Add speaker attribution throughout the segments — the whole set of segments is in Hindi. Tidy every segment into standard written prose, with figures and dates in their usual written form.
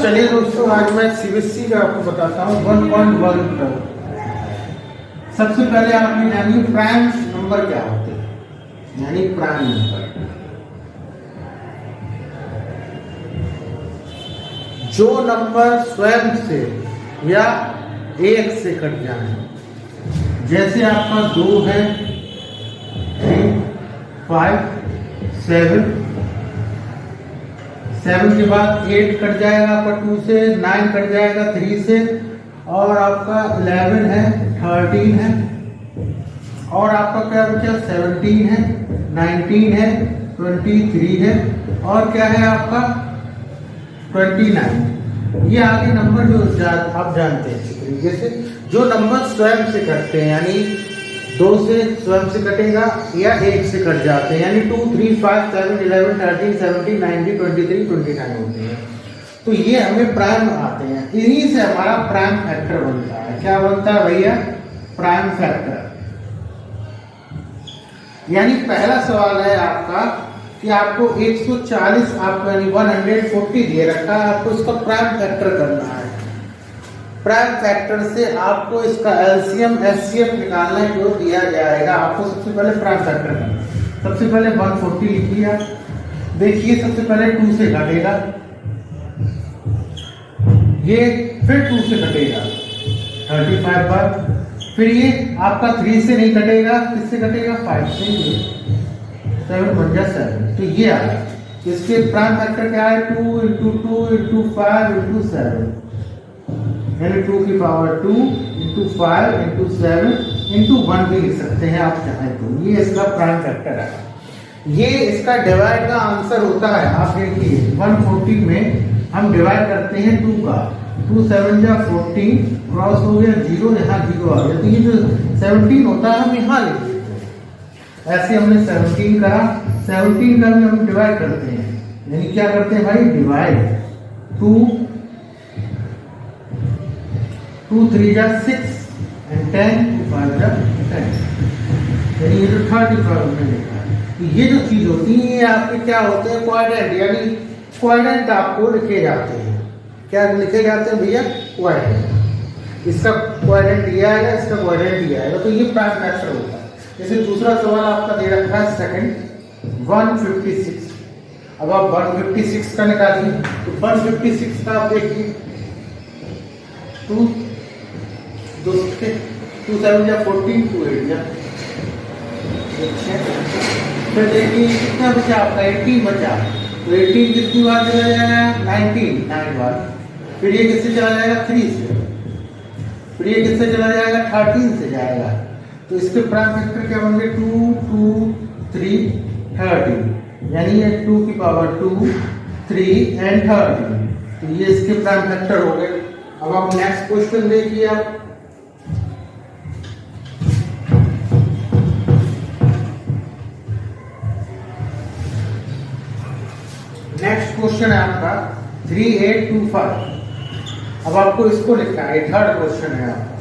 Speaker 1: चलिए दोस्तों, आज मैं सीबीएसई का आपको बताता हूँ 1.1 पर। सबसे पहले आपने जानिए प्राइम नंबर क्या होते हैं, यानी प्राइम नंबर जो नंबर स्वयं से या एक से कट जाए। जैसे आपका 2 है, 3, 5, 7 के बाद 8 कट जाएगा आपका 2 से, 9 कट जाएगा 3 से, और आपका 11 है, 13 है, और आपका क्या बचा 17 है, 19 है, 23 है, और क्या है आपका 29। ये आगे नंबर जो आप जानते हैं इसी तरीके से जो नंबर स्वयं से कटते हैं, यानी 2 से स्वयं से कटेगा या 1 से कट जाते हैं, यानी 2, 3, 5, 7, 11, 13, 17, 19, 23, 29 होते हैं। तो ये हमें प्राइम आते हैं, इन्हीं से हमारा प्राइम फैक्टर बनता है। क्या बनता है भैया? Prime factor. यानी पहला सवाल है आपका कि आपको 140 आपको यानी 140 दिए रखा है, आपको इसका प्राइम फैक्टर करना है। प्राइम फैक्टर से आपको इसका एलसीएम एचसीएफ निकालना है जो दिया जाएगा। आपको सबसे पहले प्राइम फैक्टर करना है। सबसे पहले 140 लिखिए आप। देखिए सबसे पहले 2 से घटेगा, ये फिर 2 से कटेगा 35 बार, फिर ये आपका 3 से नहीं कटेगा, किससे कटेगा 5 से, 7 बन गया 7। तो ये आया। इसके प्राइम फैक्टर क्या है? 2 × 2 × 5 × 7, यानी 2 की पावर 2 × 5 × 7 × 1 भी लिख सकते हैं आप चाहें तो। ये इसका प्राइम फैक्टर है। ये इसका डिवाइड का आंसर होता है। आप देखिए 140 में हम डिवाइड करते हैं 2 का, 2 7 जा 14, क्रॉस हो गया 0, यहाँ 0 आ गया। तो ये जो 17 होता है हम यहाँ लिख देते हैं। ऐसे हमने 17 करा, 17 का भी हम डिवाइड करते हैं, यानी क्या करते हैं भाई? डिवाइड 2 3 जा 6 and 10 2 5 जा 10, यानी ये जो 35 में लिखा है। तो ये जो चीज होती है ये आपके क्या होते हैं? क्वाड्रेंट, यानी क्वाड्रेंट आपको लिखे जाते हैं। क्या लिखे जाते हैं भैया? क्वाड्रेंट। इसका क्वाड्रेंट दिया है, इसका क्वाड्रेंट दिया है, तो ये प्राइम फैक्टर होता है। जैसे दूसरा सवाल आपका दे रखा है सेकंड 156। अब आप 156 का निकालिए। तो 156 का आप देखिए 2 7 जा 14, 2 8 जा, फिर देखिए कितना बचा आपका 18 बचा। तो 18 कितनी बार चला जाएगा? 9 बार। फिर ये किससे चला जाएगा? 3 से। फिर ये किससे चला जाएगा? 13 से जाएगा। तो इसके प्राइम फैक्टर क्या होंगे? 2 2 3 13, यानी ये 2 की पावर 2 3 and 13। तो ये इसके प्राइम फैक्टर हो गए। अब आप नेक्स्ट क्वेश्चन देखिए। आप नेक्स्ट क्वेश्चन है आपका 3825। अब आपको इसको लिखना है, थर्ड क्वेश्चन है आपका।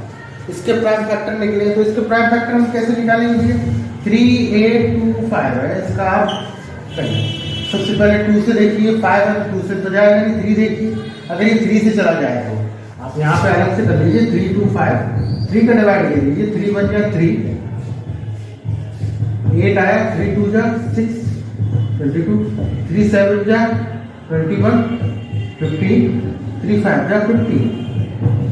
Speaker 1: इसके प्राइम फैक्टर निकले, तो इसके प्राइम फैक्टर हम कैसे निकालेंगे? 3825 है इसका। आप सबसे पहले 2 से देखिए, 5 है तो 2 से तो जाएगा नहीं, 3 देखिए। अगर ये 3 से चला जाए तो आप यहाँ पे अलग से कर लीजिए 325, 3 का डिवाइड कर लीजिए, 3 बन गया 3, 8 आया, 3 2 जा 6 22, 3 7 जा 21 15, 3 5 जा 15।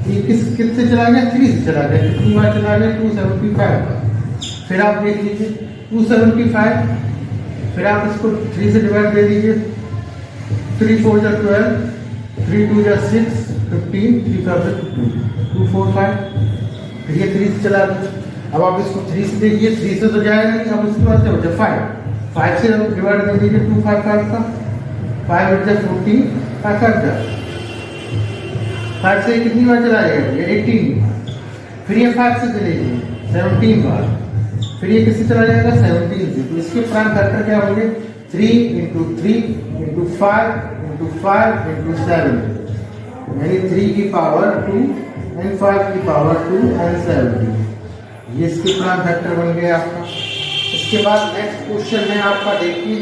Speaker 1: ये किससे चला गया? 3 से चला गया। कितनी बार चला गया? 275। फिर आप देख लीजिए 275, फिर आप इसको 3 से डिवाइड दे दीजिए, 3 4 जा 12, 3 2 जा 6 15, 3 5 जा 15, 2 4 5। फिर ये 3 से चला गया। अब आप इसको 3 से देखिए, 3 से तो जाएगा नहीं। अब इसके बाद क्या बचा? 5 से डिवाइड कर दीजिए 2 5 5 का, 5 8 जा 14, 5 5 जा 5 से कितनी बार चला जाएगा? ये 18। फिर ये 5 से चलेगी 17 बार। फिर ये किससे चला जाएगा? 17 से। तो इसके प्राइम फैक्टर क्या होंगे? 3 × 3 × 5 × 5 × 7, यानी 3 की पावर 2 and 5 की पावर 2 and 7। ये इसके प्राइम फैक्टर बन गए आपका। इसके बाद नेक्स्ट क्वेश्चन है आपका, देखिए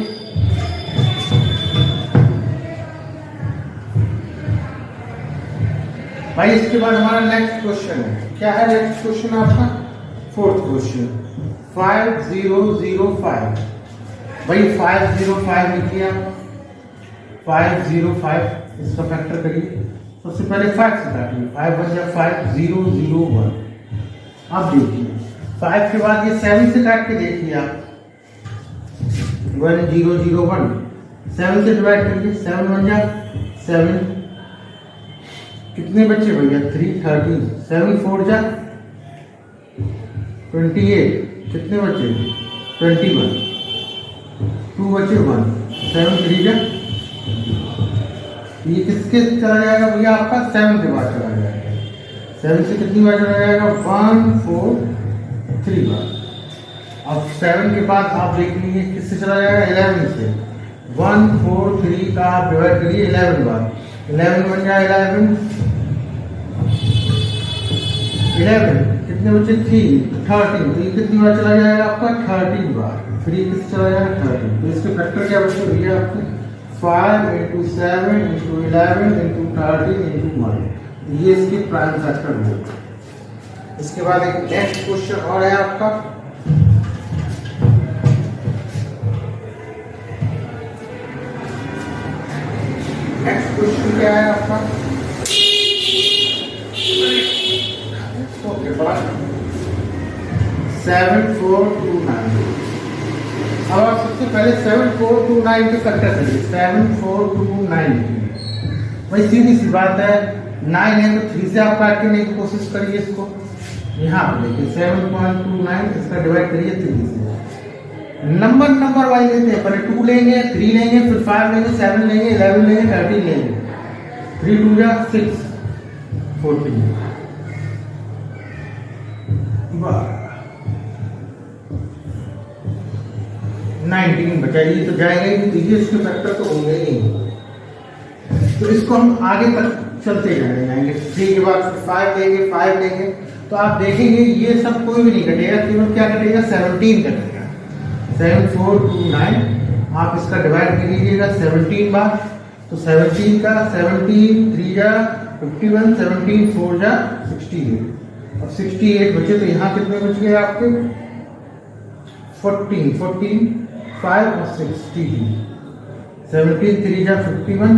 Speaker 1: भाई इसके बाद हमारा नेक्स्ट क्वेश्चन है, क्या है नेक्स्ट क्वेश्चन आपका? Fourth question 5005। भाई 505 लिखिए आप, 505 इसका फैक्टर करिए। सबसे पहले 5 से काटिए, 5 बन जाए 5001। अब देखिए 5 के बाद ये 7 से काट के देखिए आप, 1001। 7 से डिवाइड करिए, 7 बन जाए 7, कितने बच्चे भैया? 313। 7 4 जा 28, कितने बच्चे? 21, 2 बच्चे 1, 7 3 जा, ये किसके चला जाएगा भैया? आपका 7 के बाद चला जाएगा। 7 से कितनी बार चला जाएगा? 1 4 3 बार। अब 7 के बाद आप देख लीजिए किससे चला जाएगा? 11 से। 1 4 3 का आप डिवाइड करिए 11 बार, 11 बन जाए 11, कितने बच्चे? 13, तो ये कितनी बार चला जाएगा आपका? 13 बार। फिर ये किससे चला जाएगा? 13। तो इसके फैक्टर क्या बच्चे भैया आपके? 5 × 7 × 11 × 13 × 1। ये इसकी प्राइम फैक्टर है। इसके बाद एक नेक्स्ट क्वेश्चन और है आपका, नेक्स्ट क्वेश्चन क्या है आपका? 7429। अब आप सबसे पहले 7429 के फैक्टर करिए, 7429। भाई सीधी सी बात है, 9 है तो 3 से आप काट के नहीं की कोशिश करिए इसको। यहाँ पर देखिए 7.29, इसका डिवाइड करिए 3 से। नंबर वाइज लेते हैं, पहले 2 लेंगे, 3 लेंगे, फिर 5 लेंगे, 7 लेंगे, 11 लेंगे, 13 लेंगे। 3 2 जा 6, 14, 19 बचा। ये तो जाएगा ही नहीं, तो इसके फैक्टर तो होंगे ही नहीं। तो इसको हम आगे तक चलते जाएंगे। 3 के बाद 5 लेंगे, 5 लेंगे, तो आप देखेंगे ये सब कोई भी नहीं कटेगा, केवल क्या कटेगा? 17 कटेगा। 7429 आप इसका डिवाइड कर लीजिएगा 17 बार, तो 17 का 17 3 जा 51, 17 4 जा 68। अब 68 बचे, तो यहाँ कितने बच गए आपके? 14 5 और 62। 17 3 जा 51,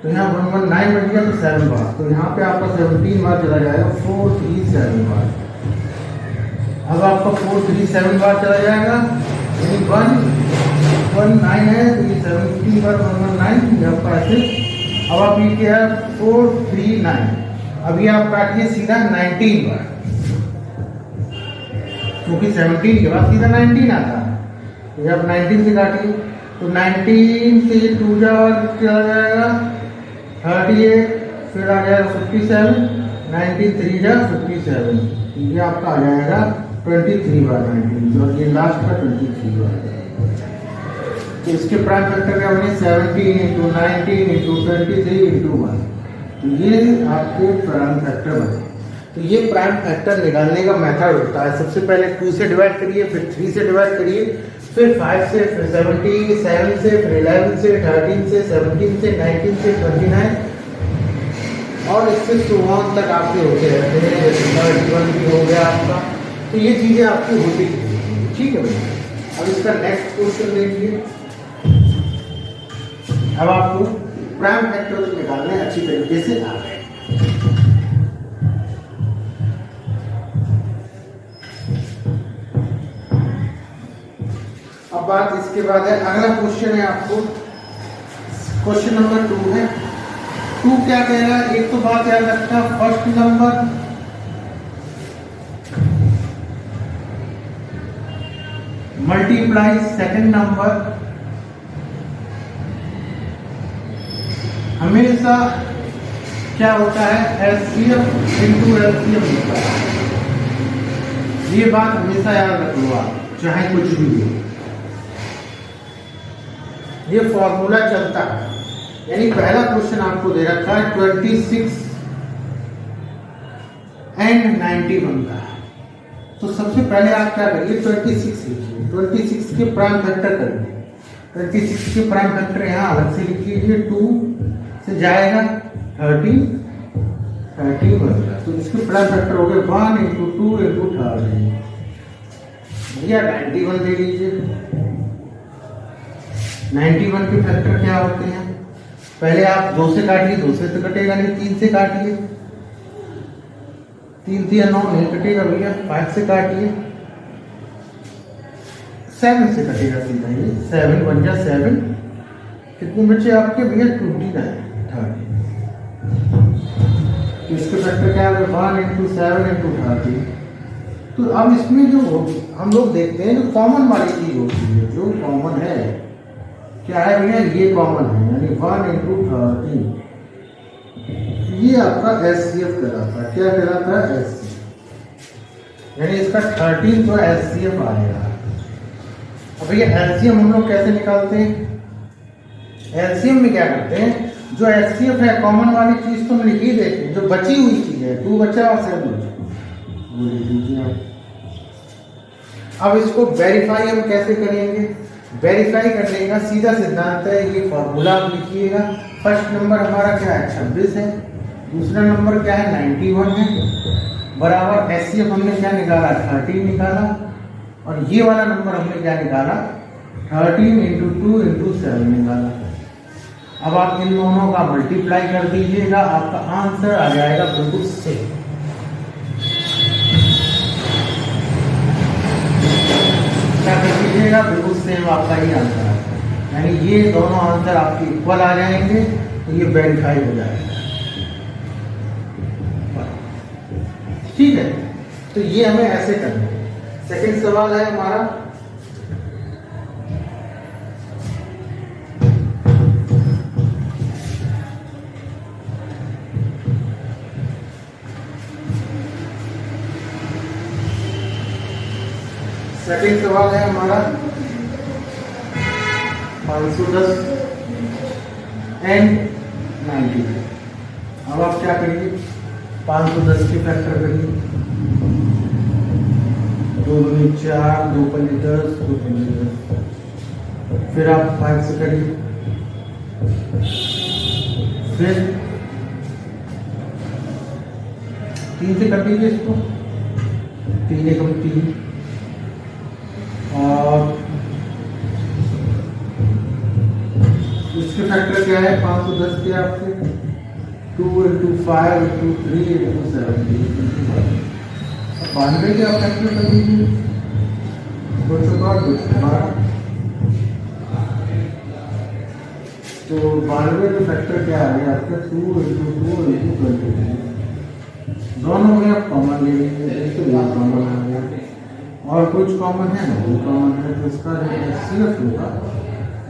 Speaker 1: तो यहाँ 119 बच गया, तो 7 बार। तो यहाँ पे आपका 17 बार चला जाएगा, 437 बार। अब आपका 437 बार चला जाएगा, यानी 119 है, तो ये 17 बार 119 आपका ऐसे। अब आप ये क्या है? 439। अभी आप काटिए सीधा 19 बार, क्योंकि 17 के बाद सीधा 19 आता है। तो जब 19 से काटिए, तो 19 से 2 जा और चला जाएगा 38, फिर आ जाएगा 57, 19 3 जा 57, ये आपका आ जाएगा 23 बार 19, और ये लास्ट का 23 बार। तो इसके प्राइम फैक्टर क्या बने? 17 × 19 × 23 × 1। तो ये आपके प्राइम फैक्टर बने। तो ये प्राइम फैक्टर निकालने का मेथड होता है, सबसे पहले 2 से डिवाइड करिए, फिर 3 से डिवाइड करिए, फिर 5 से, फिर 70, 7 से, फिर 11 से, 13 से, 17 से, 19 से, 29, और इससे 1 तक आपके होते रहते हैं। जैसे 31 भी हो गया आपका। तो ये चीज़ें आपकी होती हैं, ठीक है भैया। अब इसका नेक्स्ट क्वेश्चन देखिए। अब आपको प्राइम फैक्टर निकालने अच्छी तरीके से आ गए। अब बात इसके बाद है, अगला क्वेश्चन है आपको, क्वेश्चन नंबर 2 है। 2 क्या कह रहा है? एक तो बात याद रखना, first number multiply second number हमेशा क्या होता है? एलसीएम इनटू एलसीएम होता है। ये बात हमेशा याद रखो आप, चाहे कुछ भी हो, ये फॉर्मूला चलता है। यानी पहला क्वेश्चन आपको दे रखा है 26 एंड 91 का, तो सबसे पहले आप क्या करिए? 26 लिखिए, 26 के प्राइम फैक्टर करिए। 26 के प्राइम फैक्टर यहाँ अलग से लिख लीजिए, 2 से जाएगा 30, 13 बन गया। तो इसके प्राइम फैक्टर हो गए 1 इंटू 2 इंटू 13। भैया 91 ले लीजिए। 91 के फैक्टर क्या होते हैं? पहले आप 2 से काटिए, 2 से तो कटेगा नहीं, 3 से काटिए, 3 3 9 नहीं कटेगा भैया, 5 से काटिए, 7 से कटेगा सीधा, ये 7 बन गया 7। कितने बचे आपके भैया? 29 30। तो इसके फैक्टर क्या है? 1 इंटू 7 इंटू 30। तो अब इसमें जो हम लोग देखते हैं जो कॉमन वाली चीज होती है, जो कॉमन है क्या है भैया? ये कॉमन है, यानी 1 इंटू 30। ये आपका SCF कहलाता है। क्या कहलाता है? SCF। यानी इसका 13 तो SCF आएगा। अब भैया एलसीएम हम लोग कैसे निकालते हैं? एलसीएम में क्या करते हैं, जो एचसीएफ है कॉमन वाली चीज तो हम लिख ही देते हैं, जो बची हुई चीज है 2 बचा और 7 बचा वो लिख दीजिए आप। अब इसको वेरीफाई हम कैसे करेंगे? वेरीफाई करने का सीधा सिद्धांत है, ये फॉर्मूला आप लिखिएगा। फर्स्ट नंबर हमारा क्या है? 26 है। दूसरा नंबर क्या है? 91 है। बराबर एचसीएफ हमने क्या निकाला? 13 निकाला। और ये वाला नंबर हमने क्या निकाला? 13 इंटू 2 इंटू 7 निकाला। अब आप इन दोनों का मल्टीप्लाई कर दीजिएगा, आपका आंसर आ जाएगा बिल्कुल सेम। क्या कर दीजिएगा? बिल्कुल सेम आपका ही आंसर है। यानी ये दोनों आंसर आपके इक्वल आ जाएंगे, तो ये वेरीफाई हो जाएगा। ठीक है, तो ये हमें ऐसे करना है। सेकंड सवाल है हमारा, सेकंड सवाल है हमारा 510 एंड 90। अब आप क्या करिए? 510 के फैक्टर करिए, 2 दूनी 4, 2 पंजे 10, 2 पंजे 10। फिर आप 5 से करिए, फिर 3 से कर दीजिए इसको, 3 एकम 3। और इसके फैक्टर क्या है? 510 के आपके 2 इंटू 5 इंटू 3 इंटू 7। 92 के आप फैक्टर कर दीजिए, 212 तो 92 के फैक्टर क्या आ गया आपका? 2 इंटू 2 इंटू 23। दोनों में आप कॉमन ले लीजिए, कॉमन आ गया। और कुछ कॉमन है ना? वो कॉमन है, तो इसका जो एचसीएफ होगा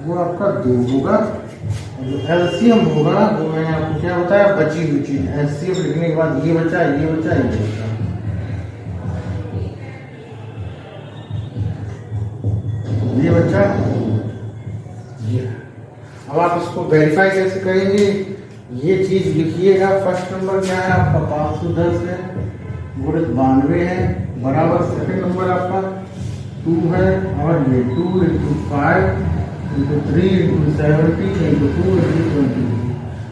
Speaker 1: वो आपका 2 होगा। और जो एलसीएम होगा वो मैंने आपको क्या बताया? बची हुई चीज। एचसीएफ लिखने के बाद ये बचा, ये बचा, ये बचा। ये बचा, ये। अब आप इसको वेरीफाई कैसे करेंगे? ये चीज लिखिएगा। फर्स्ट नंबर क्या है आपका? 510 है, गुणित 92 है, बराबर सेकंड नंबर आपका 2 है, और ये 2 into 5 into 3 into 70 into 2 into 20।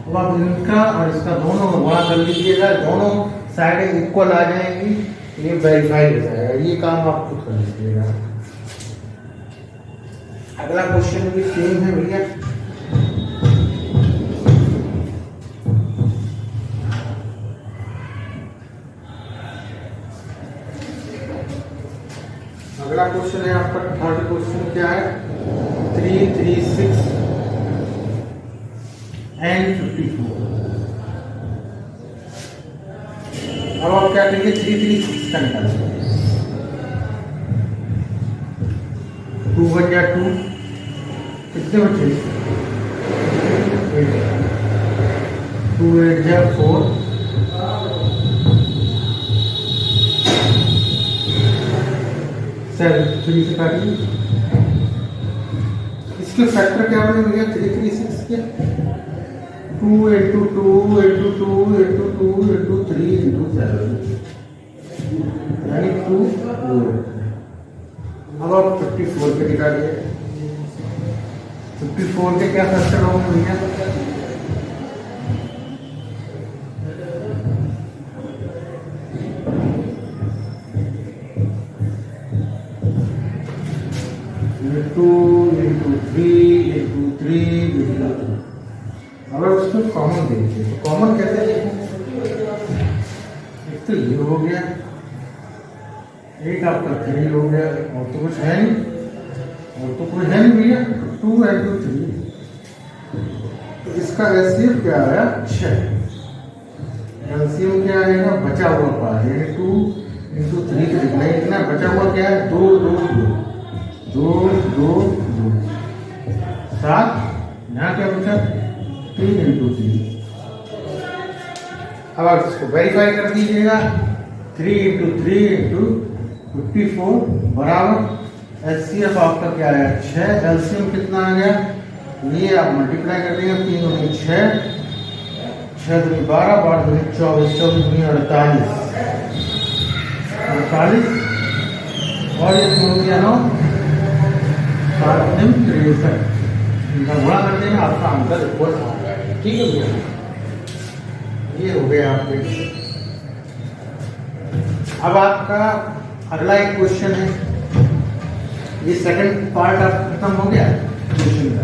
Speaker 1: अब आप इनका और इसका दोनों गुणा कर लीजिएगा, दोनों साइड इक्वल आ जाएंगी, ये वेरीफाई हो जाएगा। ये काम आप खुद कर लीजिएगा। अगला क्वेश्चन भी सेम है भैया। अगला क्वेश्चन है आपका थर्ड क्वेश्चन क्या है? 336 एंड 54। अब आप क्या करेंगे? 336 का निकालेंगे। 2 बन गया 2, कितने बचे? 2 8 जा 4, 7 3 से काटिए। इसके फैक्टर क्या बने भैया? 336 के 2 into 2 into 2 into 2 into 3 into 7, यानी 2 4। अब आप 54 के निकालिए। 54 के क्या फैक्टर होंगे भैया? 3 into 2। अब उसको कॉमन देखिए, तो कॉमन कैसे देखें? एक तो ये हो गया, एक आपका 3 हो गया, और तो कुछ है नहीं, और तो कुछ है नहीं भैया। 2 into 3, तो इसका एलसीएम क्या आया? 6। एलसीएम क्या आएगा? बचा हुआ पार्ट, यानी 2 into 3 तो लिखना ही लिखना, बचा हुआ क्या है? 2 2 2 2 2 2 7। यहाँ क्या बचा? 3 into 3। अब आप इसको वेरीफाई कर दीजिएगा। 3 into 3 into 54 बराबर एचसीएफ आपका क्या आया? 6। एलसीएम कितना आ गया? ये आप मल्टीप्लाई कर देंगे, 3 दूनी 6, 6 दूनी 12, 12 दूनी 24, 24 दूनी 48, 48, और ये हो गया 9, 7 दूनी 63। इनका गुणा कर देना, आपका आंसर इक्वल आ जाएगा। ठीक है भैया, ये हो गया आपके। अब आपका अगला एक क्वेश्चन है, ये सेकंड पार्ट आप खत्म हो गया क्वेश्चन का।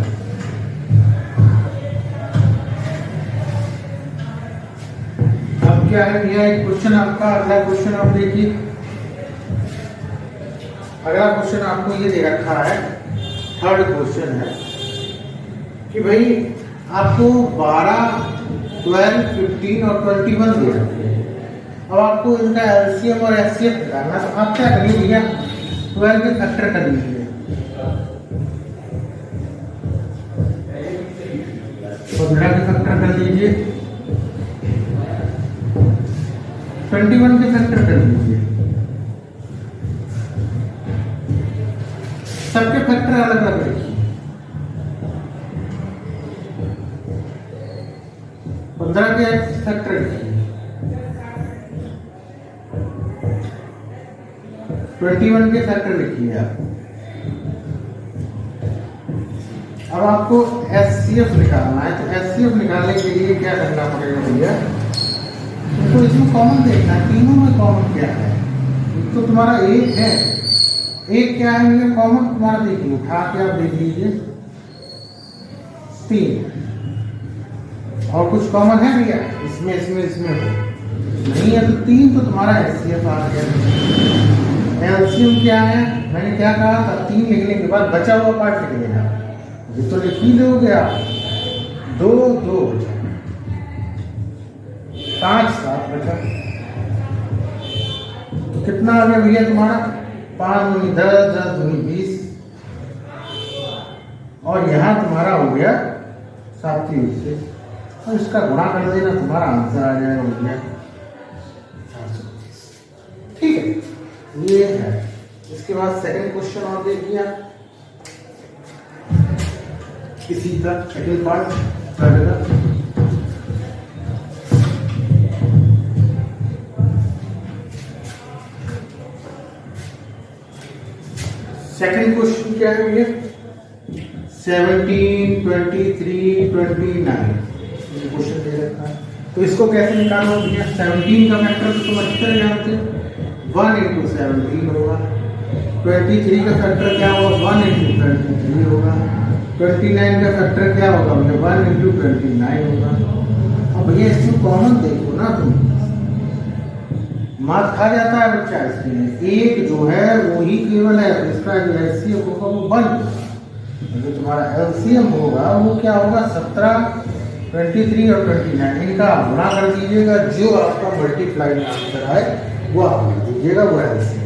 Speaker 1: अब क्या है भैया, एक क्वेश्चन आपका, अगला क्वेश्चन आप देखिए। अगला क्वेश्चन आपको ये दे रखा है, थर्ड क्वेश्चन है कि भाई आपको 12, 12, 15 और 21 दे रखे हैं। अब आपको इनका एलसीएम और एचसीएफ निकालना, तो आप क्या करिए भैया, 12 के फैक्टर कर लीजिए, 15 के फैक्टर कर लीजिए, 21 के फैक्टर कर लीजिए। सबके फैक्टर अलग अलग रखिए। 15 के फैक्टर रखिए, 21 के फैक्टर लिखिए आप। अब आपको एचसीएफ निकालना है, तो एचसीएफ निकालने के लिए क्या करना पड़ेगा भैया, तो इसमें कॉमन देखना है, तीनों में कॉमन क्या है। तो तुम्हारा एक है, एक क्या है भैया कॉमन, तुम्हारा देखिए उठा के आप देख लीजिए 3, और कुछ कॉमन है भैया इसमें इसमें नहीं है, तो 3 तो तुम्हारा एचसीएफ आ गया। एलसीएम क्या है, मैंने क्या कहा था, 3 लिखने के बाद बचा हुआ पार्ट लिख लेना, ये तो लिख ही लोगे आप। 2 2 5 7 बचा, तो कितना आ गया भैया तुम्हारा? 5 दूनी 10, 10 दूनी 20, और यहां तुम्हारा हो गया 7 से, और इसका गुणा कर देना, तुम्हारा आंसर आ जाएगा भैया 430। ठीक है, ये है। इसके बाद सेकंड क्वेश्चन और देखिए आप, इसी का सेकंड पार्ट का। सेकंड क्वेश्चन क्या है भैया? 17, 23, 29 क्वेश्चन दे रखा है, तो इसको कैसे निकालना भैया? 17 का फैक्टर तो तुम अच्छी तरह जानते हो, 1 into 17 होगा। 23 का फैक्टर क्या होगा? 1 into 23 होगा। 29 का फैक्टर क्या होगा भैया? 1 into 29 होगा। अब भैया इसमें कॉमन देखो ना तुम, मार्क्स खा जाता है बच्चा इसमें। एक जो है वो ही केवल है, इसका जो एलसीएम होगा वो 1, जो तुम्हारा एलसीएम होगा वो क्या होगा? 17, 23 और 29, इनका गुणा कर दीजिएगा, जो आपका मल्टीप्लाई में आंसर आए वो आप लिख दीजिएगा, वो एलसीएम।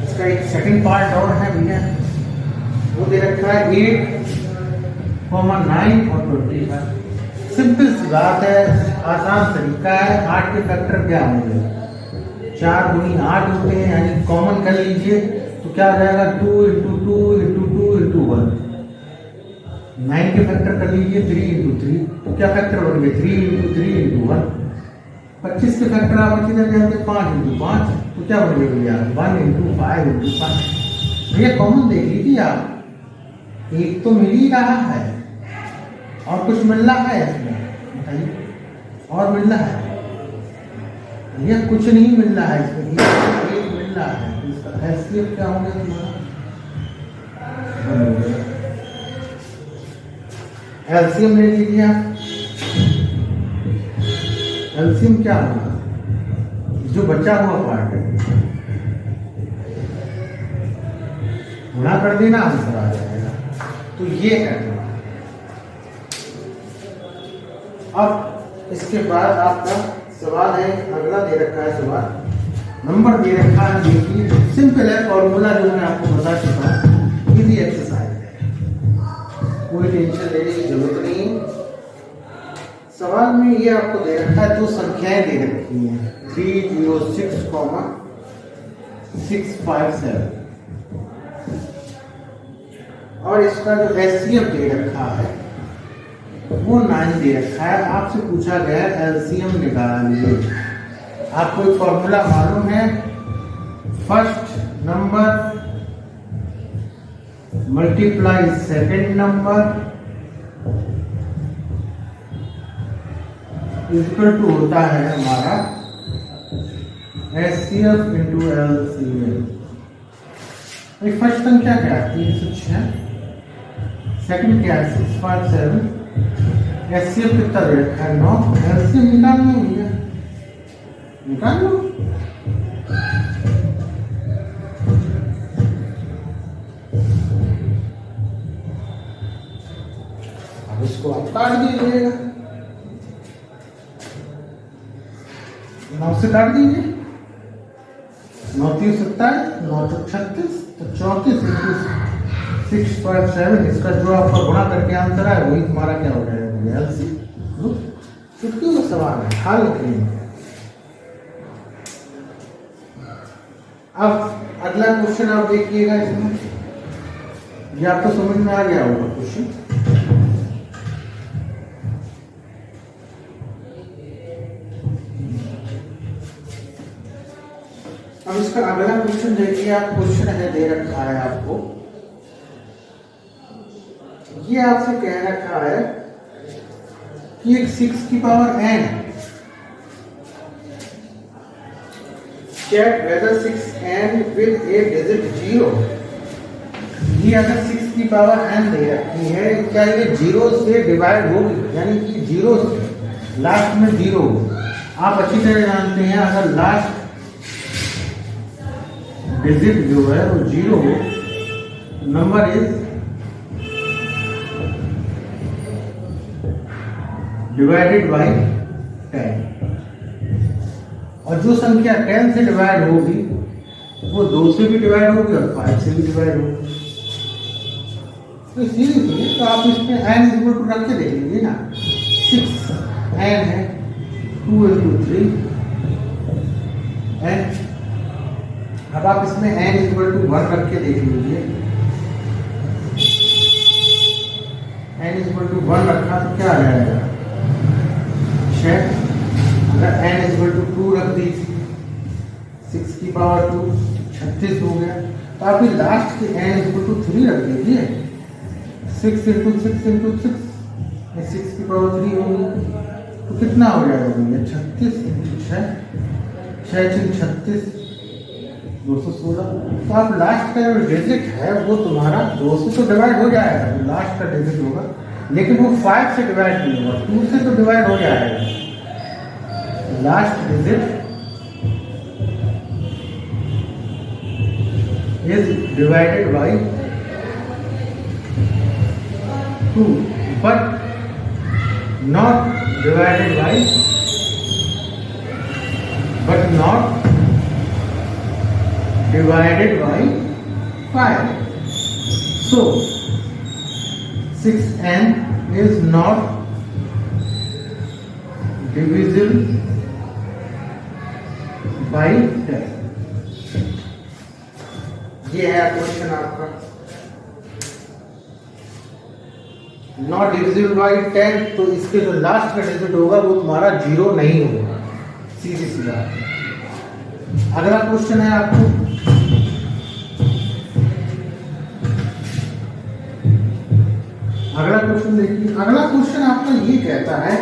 Speaker 1: इसका एक सेकंड पार्ट और है भैया, वो दे रखा है 8, 9 और 25। सिंपल सी बात है, आसान तरीका है। 8 के फैक्टर क्या होंगे? 4 दूनी 8 होते हैं, यानी कॉमन कर लीजिए, तो क्या आ जाएगा? 2 into 2 into 2 into 1। 9 के फैक्टर कर लीजिए, 3 into 3, तो क्या फैक्टर बन गए? 3 into 3 into 1। 25 के फैक्टर आप अच्छी तरह जानते हैं, 5 into 5, तो क्या बन गए भैया? 1 into 5 into 5। भैया कॉमन देख लीजिए आप, एक तो मिल ही रहा है, और कुछ मिल रहा है इसमें, बताइए, और मिल रहा है? भैया कुछ नहीं मिल रहा है इसमें, एक मिल रहा है। इसका एचसीएफ क्या होगा तुम्हारा? एलसीएम ले लीजिए आप। एलसीएम क्या होगा, जो बचा हुआ पार्ट है गुणा कर देना, आंसर आ जाएगा। तो ये करना। अब इसके बाद आपका सवाल है, अगला दे रखा है सवाल, नंबर दे रखा है, देखिए सिंपल है, फॉर्मूला जो मैं आपको बता चुका हूं, इजी एक्सरसाइज है, कोई टेंशन लेने की जरूरत नहीं है। सवाल में ये आपको दे रखा है, दो संख्याएं दे रखी हैं 306,657 और इसका जो एचसीएफ दे रखा है वो 9 दे रखा है। आपसे पूछा गया एलसीएम निकालिए। आपको एक फॉर्मूला मालूम है, first number multiply second number equal to होता है हमारा एचसीएफ इंटू एलसीएम। फर्स्ट संख्या क्या है 306, सेकंड क्या है 657, एचसीएफ कितना दे रखा है 9, एलसीएम निकालना है, निकाल लो। अब इसको आप काट दीजिएगा, 9 से काट दीजिए, 9 3 27, 9 तो 36, तो 34 इंटू 657, इसका जो आपका गुणा करके आंसर है वही तुम्हारा क्या हो जाएगा एलसीएम। चुटकी का सवाल है, हाल करेंगे। अब अगला क्वेश्चन आप देखिएगा, इसमें ये आपको समझ में आ गया होगा क्वेश्चन। अब इसका अगला क्वेश्चन देखिए आप, क्वेश्चन है दे रखा है आपको, ये आपसे कह रखा है कि एक 6 की power n check whether 6n with a digit 0। ये अगर 6 की पावर n दे रखी है, क्या ये 0 से डिवाइड होगी, यानी कि 0 से लास्ट में 0। आप अच्छी तरह जानते हैं अगर लास्ट डिजिट जो है वो 0 हो, नंबर इज डिवाइडेड बाई 10, और जो संख्या 10 से डिवाइड होगी वो 2 से भी डिवाइड होगी और 5 से भी डिवाइड होगी। तो सीधे तो आप इसमें n इक्वल टू रख के देख लीजिए ना, 6n है 2 into 3 n। अब आप इसमें n इक्वल टू 1 रख के देख लीजिए, n इक्वल टू 1 रखा तो क्या आ जाएगा 6। अगर n इक्वल टू 2 रख दीजिए, 6 की पावर 2 36 हो गया। तो आप लास्ट के n इक्वल टू 3 रख दीजिए, 6 इंटू 6 इंटू 6 की पावर 3 होगी, तो कितना हो जाएगा भैया 36 इंटू 6, 6 36 216। तो आप लास्ट का जो डिजिट है वो तुम्हारा 200 तो डिवाइड हो जाएगा, लास्ट का डिजिट होगा, लेकिन वो 5 से डिवाइड नहीं होगा, 2 से तो डिवाइड हो जाएगा। Last digit is divided by 2 but not divided by divided by 5. So 6n is not divisible by 10। ये है क्वेश्चन आपका, नॉट डिविजिबल बाई 10, तो इसके जो लास्ट का डिजिट होगा वो तुम्हारा 0 नहीं होगा, सीधी सी बात। अगला क्वेश्चन है आपको, अगला क्वेश्चन देखिए। अगला क्वेश्चन आपका ये कहता है,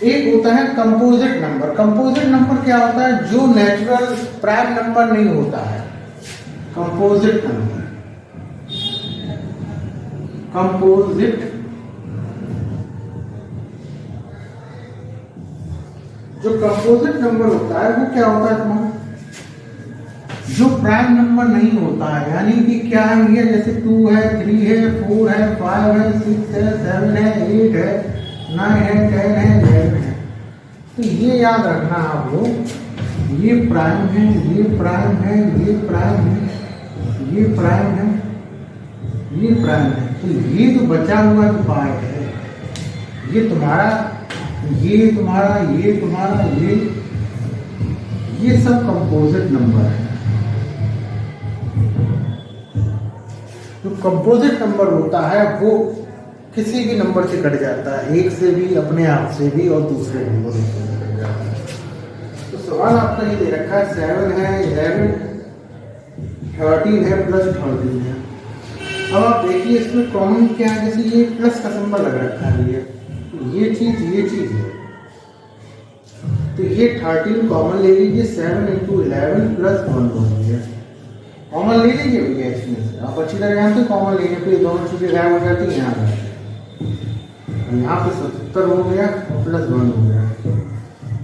Speaker 1: एक होता है कंपोजिट नंबर। कंपोजिट नंबर क्या होता है, जो नेचुरल प्राइम नंबर नहीं होता है, कंपोजिट नंबर। कंपोजिट जो कंपोजिट नंबर होता है वो क्या होता है तुम्हारा, जो प्राइम नंबर नहीं होता है, यानी कि क्या है ये, जैसे 2 है, 3 है, 4 है, 5 है, 6 है, 7 है, 8 है, 9 है, 10 है, 11 है। तो ये याद रखना आप लोग, ये प्राइम है, ये प्राइम है, ये प्राइम है, ये प्राइम है, ये प्राइम है। तो ये जो बचा हुआ जो पार्ट है, ये तुम्हारा, ये तुम्हारा, ये तुम्हारा, ये सब कंपोजिट नंबर है। जो कंपोजिट नंबर होता है वो किसी भी नंबर से कट जाता है, एक से भी, अपने आप से भी, और दूसरे नंबर से कट जाता है। तो सवाल आपका ये दे रखा है 7 है, 11, 13 है, प्लस 13 है। अब आप देखिए इसमें कॉमन क्या है, जैसे ये प्लस का सिंबल लग रखा है, ये चीज है। तो ये 13 कॉमन ले लीजिए, 7 × 11 प्लस 1 हो गया, कॉमन ले लीजिए भैया इसमें से। आप अच्छी तरह जानते हैं कॉमन लेने पे दोनों चीजें गायब हो जाती है। यहाँ पे 77 हो गया और प्लस 1 हो गया,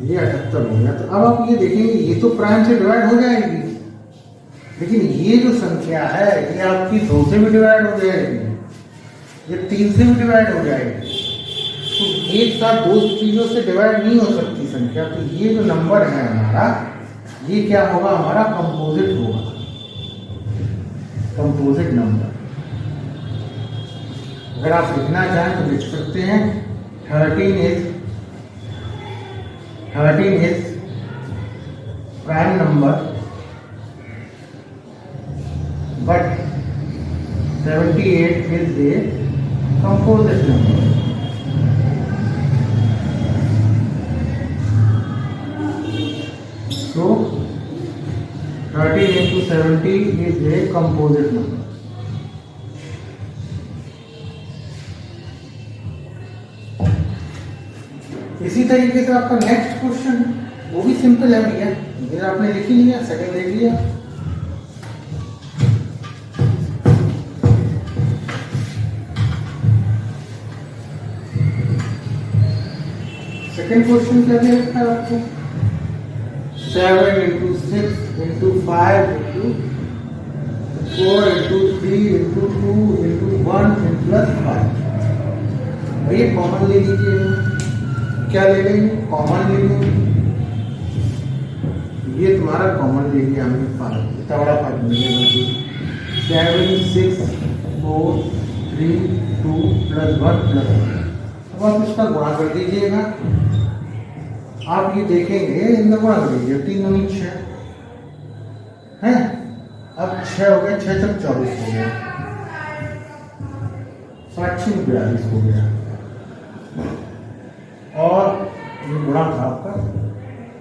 Speaker 1: ये 78 हो गया। तो अब आप ये देखेंगे ये तो प्राइम से डिवाइड हो जाएगी, लेकिन ये जो संख्या है ये आपकी 2 से भी डिवाइड हो जाएगी, ये 3 से भी डिवाइड हो जाएगी। तो एक साथ 2 चीजों से डिवाइड नहीं हो सकती संख्या। तो ये जो नंबर है हमारा, ये क्या होगा, हमारा कंपोजिट होगा, कंपोजिट नंबर। अगर आप लिखना चाहें तो लिख सकते हैं 13 is prime number but 78 is a composite number. So 13 × 70 is a composite number. इसी तरीके से आपका नेक्स्ट क्वेश्चन, वो भी सिंपल है भैया, ये आपने लिख ही लिया, सेकंड देख लिया। सेकंड क्वेश्चन क्या दे रखा है आपको, 7 × 6 × 5 × 4 × 3 × 2 × 1 प्लस 5। ये कॉमन ले लीजिए, क्या ले लेंगे, कॉमन ले लेंगे, ये तुम्हारा कॉमन ले लिया हमने 5, इतना बड़ा 5 मिलेगा। 7 6 4 3 2 प्लस 1 प्लस 1। अब आप इसका गुणा कर दीजिएगा, आप ये देखेंगे इनका गुणा कर दीजिए, 3 × 9 6 है। अब 6 हो गया, 6 × 24 हो गया, 7 × 42 हो गया, और ये गुणा था आपका,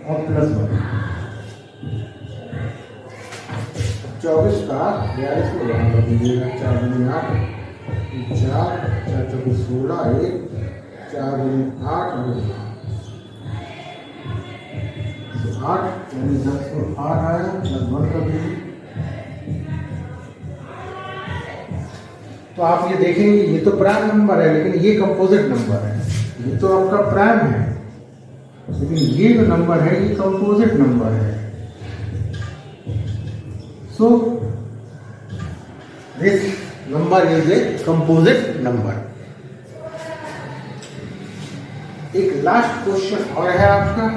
Speaker 1: और प्लस 1 24 का 42 को गुणा कर दीजिएगा, 4 × 8 4 4 × 16 1 4 × 8 8 यानी 10 को 8 आया, प्लस 1 कर दीजिए। तो आप ये देखेंगे ये तो प्राइम नंबर है, लेकिन ये कंपोजिट नंबर है। ये तो आपका प्राइम है, लेकिन ये जो नंबर है ये कंपोजिट नंबर है। So this number is a composite number. एक लास्ट क्वेश्चन और है आपका,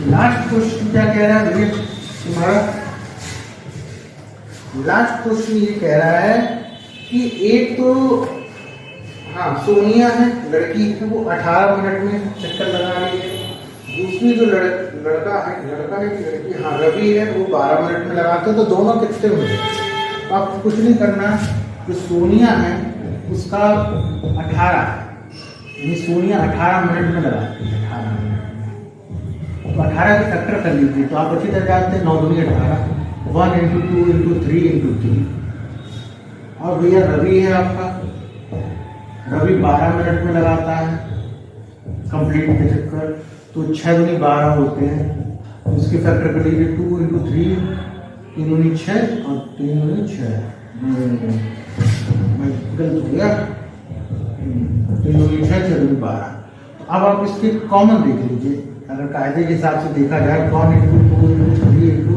Speaker 1: लास्ट क्वेश्चन क्या कह रहा है तुम्हारा, लास्ट क्वेश्चन ये कह रहा है कि एक तो हाँ सोनिया है, लड़की है, वो 18 मिनट में चक्कर लगा रही है। दूसरी जो लड़का है कि लड़की, हाँ रवि है, वो 12 मिनट में लगाते हैं। तो दोनों कितने हुए, तो आपको कुछ नहीं करना। जो सोनिया है उसका 18, यानी सोनिया 18 मिनट में लगाती है, 18 मिनट। तो 18 की फैक्टर कर लीजिए, तो आप अच्छी तरह जानते हैं 9 दूनी 18, 1 × 2 × 3 × 3। और भैया रवि है आपका, रवि 12 मिनट में लगाता है कंप्लीट के चक्कर। तो 6 दूनी 12 होते हैं, उसकी फैक्टर कर लीजिए 2 × 3, 3 दूनी 6 और 3 दूनी 6। मैं गलत हो गया, तो यूनिट है 12। अब आप इसके कॉमन देख लीजिए, अगर कायदे के हिसाब से देखा जाए कौन इंटू 2 इंटू 3 इंटू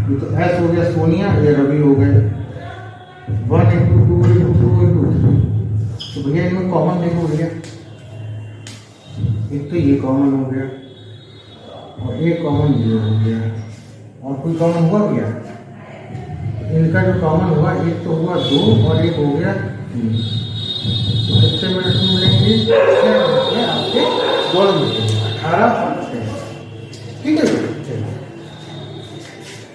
Speaker 1: 3, तो एस हो गया सोनिया, ये रवि हो गए 1 इंटू 2 इंटू 2 इंटू 3। तो भैया इनमें कॉमन देखो भैया, एक तो ये कॉमन हो गया और एक कॉमन ये हो गया, और कोई कॉमन हुआ भैया? इनका जो कॉमन हुआ एक तो हुआ 2 और एक हो गया 3। तो कितने मिनट में मिलेंगे? 6 मिनट में आपके दौड़ मिलेंगे 18 और 6। ठीक है।